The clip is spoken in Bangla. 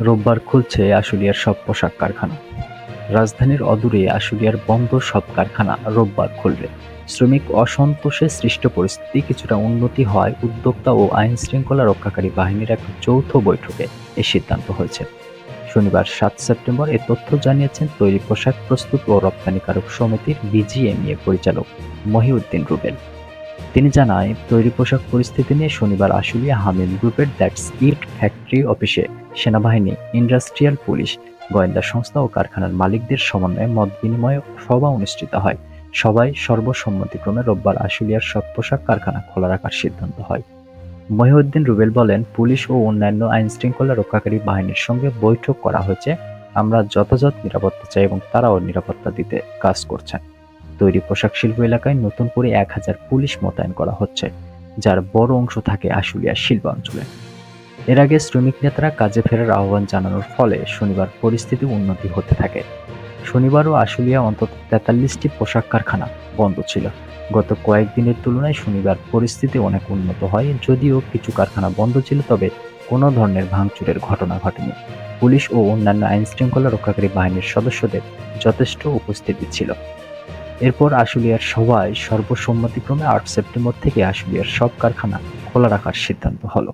রোববার খুলছে আশুলিয়ার সব পোশাক কারখানা। রাজধানীর অদূরে আশুলিয়ার বন্ধ সব কারখানা রোববার খুলবে। শ্রমিক অসন্তোষে সৃষ্ট পরিস্থিতি কিছুটা উন্নতি হওয়ায় উদ্যোক্তা ও আইন শৃঙ্খলা রক্ষাকারী বাহিনীর এক যৌথ বৈঠকে এ সিদ্ধান্ত হয়েছে। শনিবার ৭ সেপ্টেম্বর এ তথ্য জানিয়েছেন তৈরি পোশাক প্রস্তুত ও রপ্তানিকারক সমিতির বিজিএমইএ পরিচালক মহিউদ্দিন রুবেল। তিনি জানায়, তৈরি পোশাক পরিস্থিতি নিয়ে শনিবার আশুলিয়া হামিম গ্রুপের দ্যাটস ইট ফ্যাক্টরি অফিসে সেনাবাহিনী, ইন্ডাস্ট্রিয়াল পুলিশ, গোয়েন্দা সংস্থা ও কারখানার মালিকদের সমন্বয়ে মতবিনিময় সভা অনুষ্ঠিত হয়। সভায় সর্বসম্মতিক্রমে রোববার আশুলিয়ার সব পোশাক কারখানা খোলা রাখার সিদ্ধান্ত হয়। মহিউদ্দিন রুবেল বলেন, পুলিশ ও অন্যান্য আইনশৃঙ্খলা রক্ষাকারী বাহিনীর সঙ্গে বৈঠক করা হয়েছে। আমরা যথাযথ নিরাপত্তা চাই এবং তারাও নিরাপত্তা দিতে কাজ করছেন। তৈরি পোশাক শিল্প এলাকায় নতুন করে ১,০০০ পুলিশ মোতায়েন করা হচ্ছে, যার বড় অংশ থাকে আশুলিয়া শিল্পাঞ্চলে। এর আগে শ্রমিক নেতারা কাজে ফেরার আহ্বান জানানোর ফলে শনিবার পরিস্থিতি উন্নতি হতে থাকে। শনিবারও আশুলিয়া অন্তত ৪৩টি পোশাক কারখানা বন্ধ ছিল। গত কয়েকদিনের তুলনায় শনিবার পরিস্থিতি অনেক উন্নত হয়। যদিও কিছু কারখানা বন্ধ ছিল, তবে কোনো ধরনের ভাঙচুরের ঘটনা ঘটেনি। পুলিশ ও অন্যান্য আইনশৃঙ্খলা রক্ষাকারী বাহিনীর সদস্যদের যথেষ্ট উপস্থিতি ছিল। এরপর আশুলিয়ার সভায় সর্বসম্মতিক্রমে ৮ সেপ্টেম্বর থেকে আশুলিয়ার সব কারখানা খোলা রাখার সিদ্ধান্ত হলো।